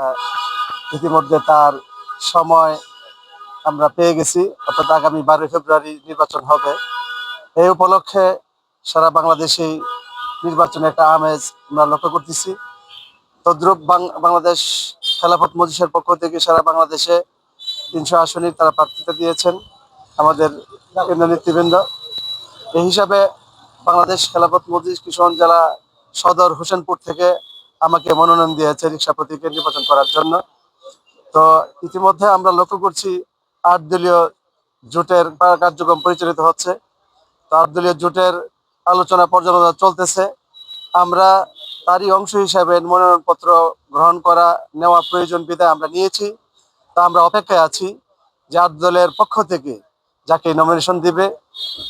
আহ, ইতিমধ্যে তার সময় আমরা পেয়ে গেছি, অর্থাৎ আগামী 12 ফেব্রুয়ারি নির্বাচন হবে। এই উপলক্ষে সারা বাংলাদেশে নির্বাচনের একটা আমেজ আমরা লক্ষ্য করতেছি। তদ্রুপ বাংলাদেশ খেলাফত মজলিসের পক্ষ থেকে সারা বাংলাদেশে 300 আসনে তারা প্রার্থিতা দিয়েছেন আমাদের কেন্দ্রীয় নেতৃবৃন্দ। এই হিসাবে বাংলাদেশ খেলাফত মজলিস কিশোরগঞ্জ জেলা সদর হোসেনপুর থেকে আমাকে মনোনয়ন দিয়েছে রিক্সা প্রতীকে নির্বাচন করার জন্য। তো ইতিমধ্যে আমরা লক্ষ্য করছি 8 দলীয় জোটের কার্যক্রম পরিচালিত হচ্ছে। তো 8 দলীয় জোটের আলোচনা পর্যালোচনা চলতেছে। আমরা তারই অংশ হিসাবে মনোনয়নপত্র গ্রহণ করা নেওয়া প্রয়োজন বিধায় আমরা নিয়েছি। তা আমরা অপেক্ষায় আছি যে 8 দলের পক্ষ থেকে যাকে নমিনেশন দিবে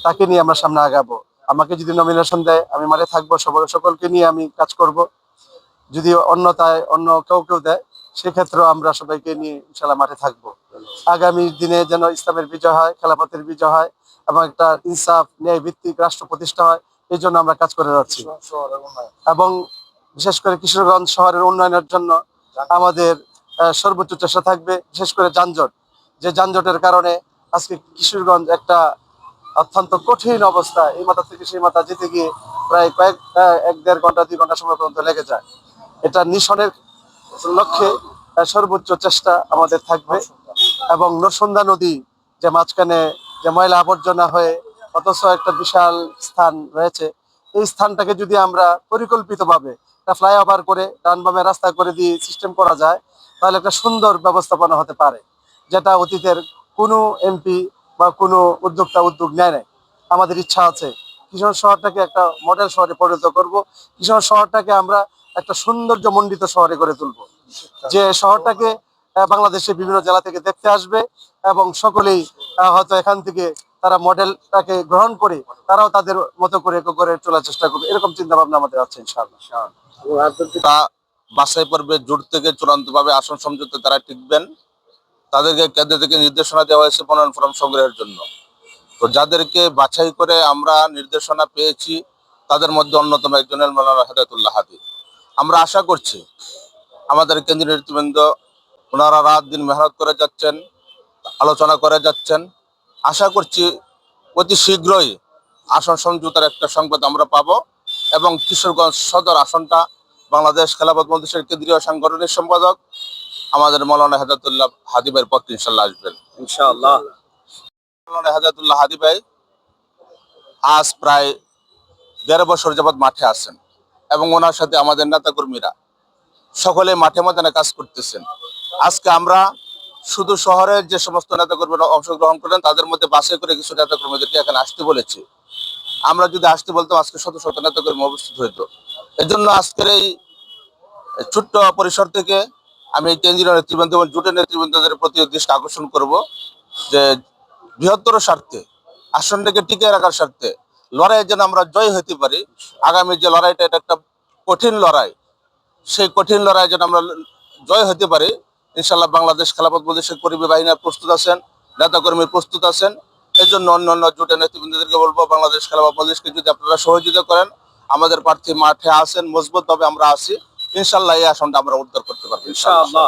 তাকে নিয়ে আমরা সামনে আগাবো। আমাকে যদি নমিনেশন দেয় আমি মাঠে থাকবো, সকলকে নিয়ে আমি কাজ করব। যদি অন্যথায় অন্য কেউ দেয় সেক্ষেত্রেও আমরা সবাইকে নিয়ে ইনশাল্লাহ মাঠে থাকবো। আগামী দিনে যেন ইসলামের বিজয় হয়, খেলাফতের বিজয় হয় এবং একটা ইনসাফ ন্যায় ভিত্তিক রাষ্ট্র প্রতিষ্ঠা হয়, এই জন্য আমরা কাজ করে যাচ্ছি। এবং বিশেষ করে কিশোরগঞ্জ শহরের উন্নয়নের জন্য আমাদের সর্বোচ্চ চেষ্টা থাকবে। বিশেষ করে যানজট, যে যানজটের কারণে আজকে কিশোরগঞ্জ একটা অত্যন্ত কঠিন অবস্থা, এই মাথা থেকে সেই মাথা যেতে গিয়ে প্রায় 1-1.5 ঘন্টা 2 ঘন্টা সময় পর্যন্ত লেগে যায়। এটা নিঃসনের লক্ষ্যে সর্বোচ্চ চেষ্টা আমাদের থাকবে। এবং নরসুন্দা নদী যে মাঝখানে যে ময়লা আবর্জনা হয়ে অথচ একটা বিশাল স্থান রয়েছে, এই স্থানটাকে যদি আমরা পরিকল্পিতভাবে একটা ফ্লাইওভার করে ডান বামে রাস্তা করে দিয়ে সিস্টেম করা যায়, তাহলে একটা সুন্দর ব্যবস্থাপনা হতে পারে, যেটা অতীতের কোনো এমপি বা কোনো উদ্যোগ নেয় নাই। আমাদের ইচ্ছা আছে কিশোর শহরটাকে একটা মডেল শহরে পরিণত করব। কিশোর শহরটাকে আমরা একটা সৌন্দর্য মণ্ডিত শহরে গড়ে তুলব, যে শহরটাকে বাংলাদেশের বিভিন্ন জেলা থেকে দেখতে আসবে এবং সকলেই হয়তো এখান থেকে তারা মডেলটাকে গ্রহণ করে তারাও তাদের মতো করে গড়ে তোলার চেষ্টা করবে। এরকম চিন্তা ভাবনা আমাদের আছে ইনশাআল্লাহ। তা বাছাই পর্বে জোট থেকে চূড়ান্তভাবে আসন সমঝোতে তারা টিকবেন। তাদেরকে কেন্দ্র থেকে নির্দেশনা দেওয়া হয়েছে মনোনয়ন ফরম সংগ্রহের জন্য। তো যাদেরকে বাছাই করে আমরা নির্দেশনা পেয়েছি তাদের মধ্যে অন্যতম একজনের মাওলানা হেদায়েতুল্লাহ হাদী। আমরা আশা করছি আমাদের কেন্দ্রীয় নেতৃবৃন্দ ওনারা রাত দিন মেহনত করে যাচ্ছেন, আলোচনা করে যাচ্ছেন। আশা করছি অতি শীঘ্রই আসন সমঝোতার একটা সংবাদ আমরা পাবো এবং কিশোরগঞ্জ সদর আসনটা বাংলাদেশ খেলাফত মজলিসের কেন্দ্রীয় সাংগঠনিক সম্পাদক আমাদের মাওলানা হেদায়েতুল্লাহ হাদী ভাইয়ের পক্ষে ইনশাল্লাহ আসবেন। ইনশাআল্লাহ। মাওলানা হেদায়েতুল্লাহ হাদী ভাই আজ প্রায় 1.5 বছর যাবৎ মাঠে আছেন এবং ওনার সাথে আমাদের নেতাকর্মীরা সকলে মাঠে ময়দানে কাজ করতেছেন। আজকে আমরা শুধু শহরের যে সমস্ত নেতাকর্মীরা অংশগ্রহণ করেন তাদের মধ্যে বাছাই করে কিছু নেতাকর্মীদেরকে এখানে আসতে বলেছি। আমরা যদি আসতে বলতাম আজকে শত শত নেতাকর্মী উপস্থিত হইতো। এজন্য আজকের এই ছোট্ট পরিসর থেকে আমি কেন্দ্রীয় নেতৃবৃন্দ এবং জোটের নেতৃবৃন্দদের প্রতি দৃষ্টি আকর্ষণ করব যে বৃহত্তর স্বার্থে আসনটাকে টিকে রাখার স্বার্থে লড়াইয়ে যেন আমরা জয় হতে পারি। আগামী যে লড়াইটা, এটা একটা কঠিন লড়াই, সেই কঠিন লড়াই যেন আমরা জয় হতে পারি। ইনশাল্লাহ বাংলাদেশ খেলাফত মজলিসের কর্মী বাহিনী প্রস্তুত আছেন, নেতাকর্মী প্রস্তুত আছেন। এই জন্য অন্যান্য জোটের নেতৃবৃন্দদেরকে বলবো বাংলাদেশ খেলাফত মজলিসকে যদি আপনারা সহযোগিতা করেন, আমাদের প্রার্থী মাঠে আছেন, মজবুত ভাবে আমরা আছি, ইনশাল্লাহ এই আসনটা আমরা উদ্ধার করতে পারবো ইনশাআল্লাহ।